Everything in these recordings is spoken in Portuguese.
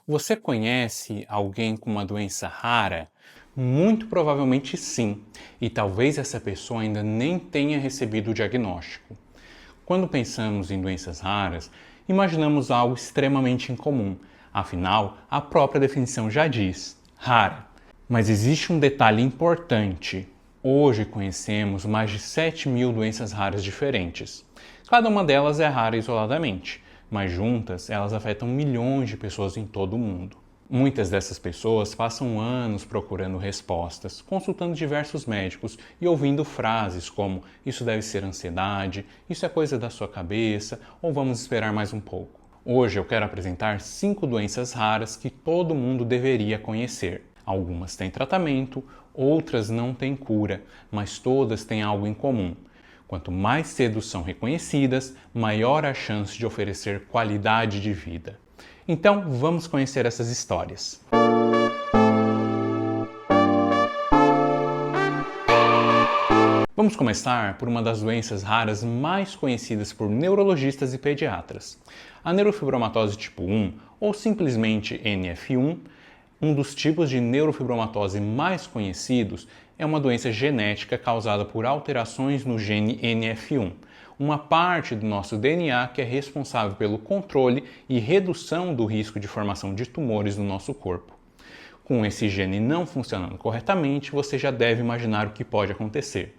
Você conhece alguém com uma doença rara? Muito provavelmente sim, e talvez essa pessoa ainda nem tenha recebido o diagnóstico. Quando pensamos em doenças raras, imaginamos algo extremamente incomum, afinal, a própria definição já diz: rara. Mas existe um detalhe importante. Hoje conhecemos mais de 7.000 doenças raras diferentes. Cada uma delas é rara isoladamente, mas juntas elas afetam milhões de pessoas em todo o mundo. Muitas dessas pessoas passam anos procurando respostas, consultando diversos médicos e ouvindo frases como "isso deve ser ansiedade", "isso é coisa da sua cabeça" ou "vamos esperar mais um pouco". Hoje eu quero apresentar 5 doenças raras que todo mundo deveria conhecer. Algumas têm tratamento, outras não têm cura, mas todas têm algo em comum. Quanto mais cedo são reconhecidas, maior a chance de oferecer qualidade de vida. Então, vamos conhecer essas histórias. Vamos começar por uma das doenças raras mais conhecidas por neurologistas e pediatras. A neurofibromatose tipo 1, ou simplesmente NF1, um dos tipos de neurofibromatose mais conhecidos, é uma doença genética causada por alterações no gene NF1, uma parte do nosso DNA que é responsável pelo controle e redução do risco de formação de tumores no nosso corpo. Com esse gene não funcionando corretamente, você já deve imaginar o que pode acontecer.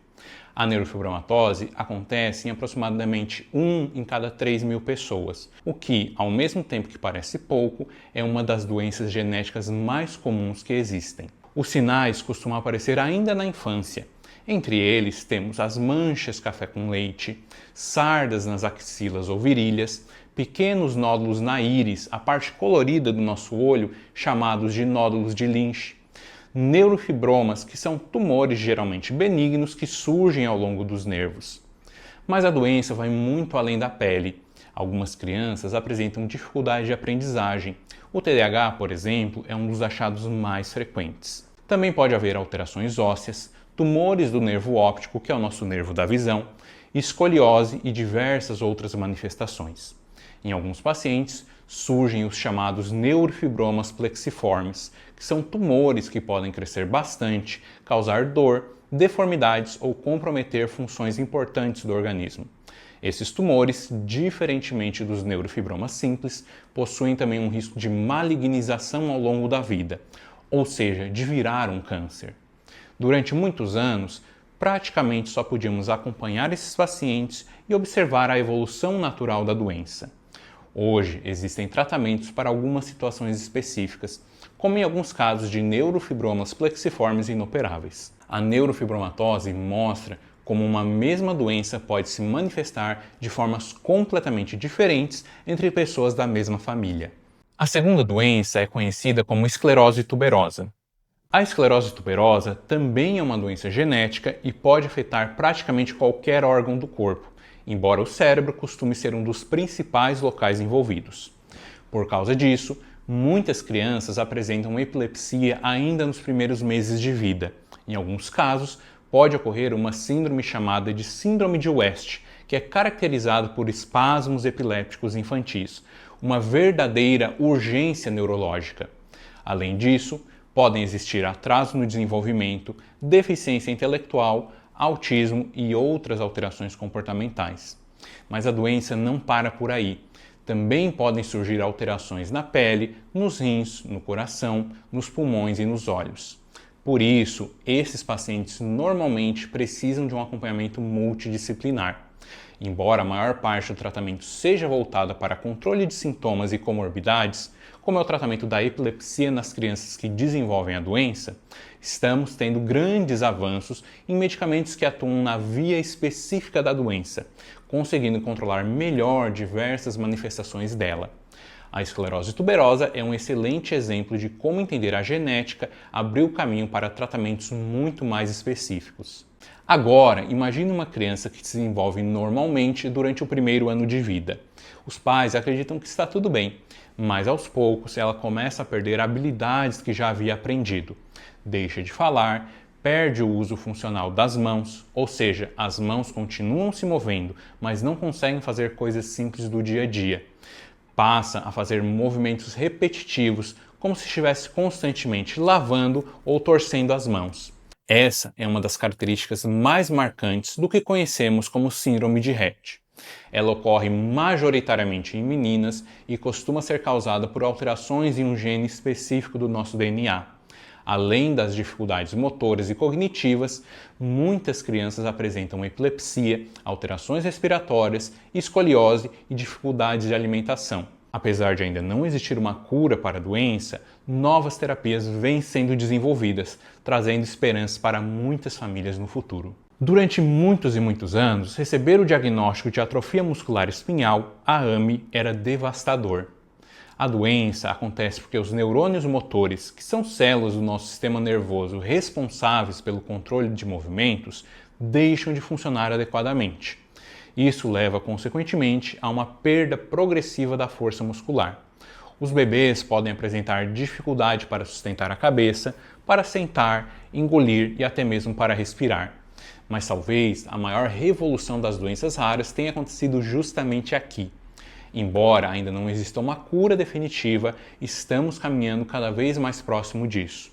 A neurofibromatose acontece em aproximadamente 1 em cada 3.000 pessoas, o que, ao mesmo tempo que parece pouco, é uma das doenças genéticas mais comuns que existem. Os sinais costumam aparecer ainda na infância. Entre eles temos as manchas café com leite, sardas nas axilas ou virilhas, pequenos nódulos na íris, a parte colorida do nosso olho, chamados de nódulos de Lynch, neurofibromas, que são tumores geralmente benignos que surgem ao longo dos nervos. Mas a doença vai muito além da pele. Algumas crianças apresentam dificuldade de aprendizagem. O TDAH, por exemplo, é um dos achados mais frequentes. Também pode haver alterações ósseas, tumores do nervo óptico, que é o nosso nervo da visão, escoliose e diversas outras manifestações. Em alguns pacientes, surgem os chamados neurofibromas plexiformes, que são tumores que podem crescer bastante, causar dor, deformidades ou comprometer funções importantes do organismo. Esses tumores, diferentemente dos neurofibromas simples, possuem também um risco de malignização ao longo da vida, ou seja, de virar um câncer. Durante muitos anos, praticamente só podíamos acompanhar esses pacientes e observar a evolução natural da doença. Hoje, existem tratamentos para algumas situações específicas, como em alguns casos de neurofibromas plexiformes inoperáveis. A neurofibromatose mostra como uma mesma doença pode se manifestar de formas completamente diferentes entre pessoas da mesma família. A segunda doença é conhecida como esclerose tuberosa. A esclerose tuberosa também é uma doença genética e pode afetar praticamente qualquer órgão do corpo, embora o cérebro costume ser um dos principais locais envolvidos. Por causa disso, muitas crianças apresentam epilepsia ainda nos primeiros meses de vida. Em alguns casos, pode ocorrer uma síndrome chamada de Síndrome de West, que é caracterizada por espasmos epilépticos infantis, uma verdadeira urgência neurológica. Além disso, podem existir atraso no desenvolvimento, deficiência intelectual, autismo e outras alterações comportamentais. Mas a doença não para por aí. Também podem surgir alterações na pele, nos rins, no coração, nos pulmões e nos olhos. Por isso, esses pacientes normalmente precisam de um acompanhamento multidisciplinar. Embora a maior parte do tratamento seja voltada para controle de sintomas e comorbidades, como é o tratamento da epilepsia nas crianças que desenvolvem a doença, estamos tendo grandes avanços em medicamentos que atuam na via específica da doença, conseguindo controlar melhor diversas manifestações dela. A esclerose tuberosa é um excelente exemplo de como entender a genética abriu o caminho para tratamentos muito mais específicos. Agora, imagine uma criança que se desenvolve normalmente durante o primeiro ano de vida. Os pais acreditam que está tudo bem, mas aos poucos ela começa a perder habilidades que já havia aprendido. Deixa de falar, perde o uso funcional das mãos, ou seja, as mãos continuam se movendo, mas não conseguem fazer coisas simples do dia a dia. Passa a fazer movimentos repetitivos, como se estivesse constantemente lavando ou torcendo as mãos. Essa é uma das características mais marcantes do que conhecemos como síndrome de Rett. Ela ocorre majoritariamente em meninas e costuma ser causada por alterações em um gene específico do nosso DNA. Além das dificuldades motoras e cognitivas, muitas crianças apresentam epilepsia, alterações respiratórias, escoliose e dificuldades de alimentação. Apesar de ainda não existir uma cura para a doença, novas terapias vêm sendo desenvolvidas, trazendo esperança para muitas famílias no futuro. Durante muitos e muitos anos, receber o diagnóstico de atrofia muscular espinhal, a AME, era devastador. A doença acontece porque os neurônios motores, que são células do nosso sistema nervoso responsáveis pelo controle de movimentos, deixam de funcionar adequadamente. Isso leva, consequentemente, a uma perda progressiva da força muscular. Os bebês podem apresentar dificuldade para sustentar a cabeça, para sentar, engolir e até mesmo para respirar. Mas talvez a maior revolução das doenças raras tenha acontecido justamente aqui. Embora ainda não exista uma cura definitiva, estamos caminhando cada vez mais próximo disso.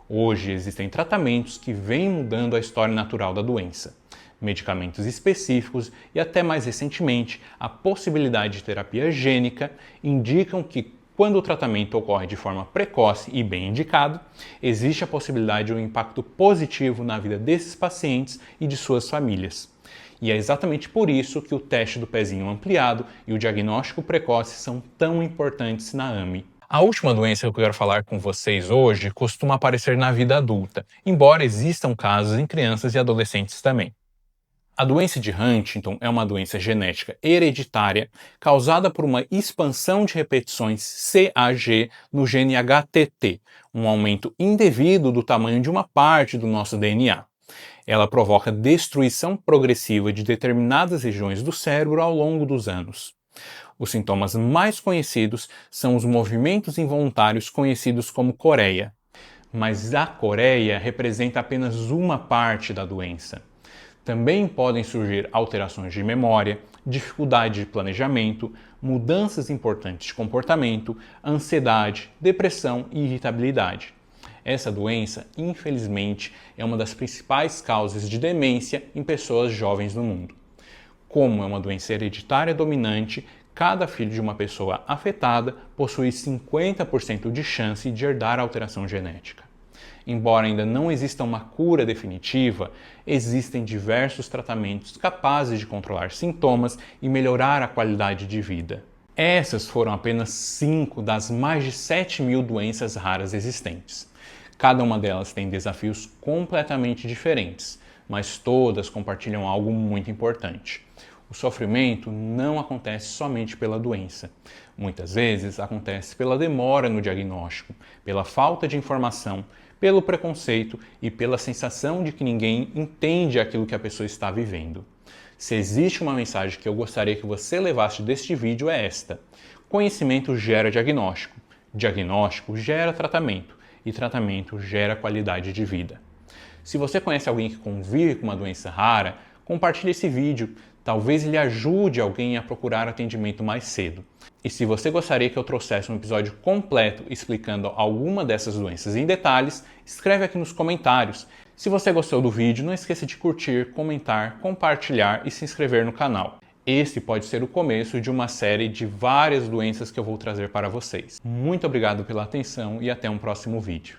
Hoje existem tratamentos que vêm mudando a história natural da doença. Medicamentos específicos e até mais recentemente a possibilidade de terapia gênica indicam que quando o tratamento ocorre de forma precoce e bem indicado, existe a possibilidade de um impacto positivo na vida desses pacientes e de suas famílias. E é exatamente por isso que o teste do pezinho ampliado e o diagnóstico precoce são tão importantes na AME. A última doença que eu quero falar com vocês hoje costuma aparecer na vida adulta, embora existam casos em crianças e adolescentes também. A doença de Huntington é uma doença genética hereditária causada por uma expansão de repetições CAG no gene HTT, um aumento indevido do tamanho de uma parte do nosso DNA. Ela provoca destruição progressiva de determinadas regiões do cérebro ao longo dos anos. Os sintomas mais conhecidos são os movimentos involuntários conhecidos como coreia. Mas a coreia representa apenas uma parte da doença. Também podem surgir alterações de memória, dificuldade de planejamento, mudanças importantes de comportamento, ansiedade, depressão e irritabilidade. Essa doença, infelizmente, é uma das principais causas de demência em pessoas jovens no mundo. Como é uma doença hereditária dominante, cada filho de uma pessoa afetada possui 50% de chance de herdar a alteração genética. Embora ainda não exista uma cura definitiva, existem diversos tratamentos capazes de controlar sintomas e melhorar a qualidade de vida. Essas foram apenas 5 das mais de 7.000 doenças raras existentes. Cada uma delas tem desafios completamente diferentes, mas todas compartilham algo muito importante. O sofrimento não acontece somente pela doença. Muitas vezes acontece pela demora no diagnóstico, pela falta de informação, pelo preconceito e pela sensação de que ninguém entende aquilo que a pessoa está vivendo. Se existe uma mensagem que eu gostaria que você levasse deste vídeo é esta: conhecimento gera diagnóstico, diagnóstico gera tratamento e tratamento gera qualidade de vida. Se você conhece alguém que convive com uma doença rara, compartilhe esse vídeo. Talvez ele ajude alguém a procurar atendimento mais cedo. E se você gostaria que eu trouxesse um episódio completo explicando alguma dessas doenças em detalhes, escreve aqui nos comentários. Se você gostou do vídeo, não esqueça de curtir, comentar, compartilhar e se inscrever no canal. Esse pode ser o começo de uma série de várias doenças que eu vou trazer para vocês. Muito obrigado pela atenção e até um próximo vídeo.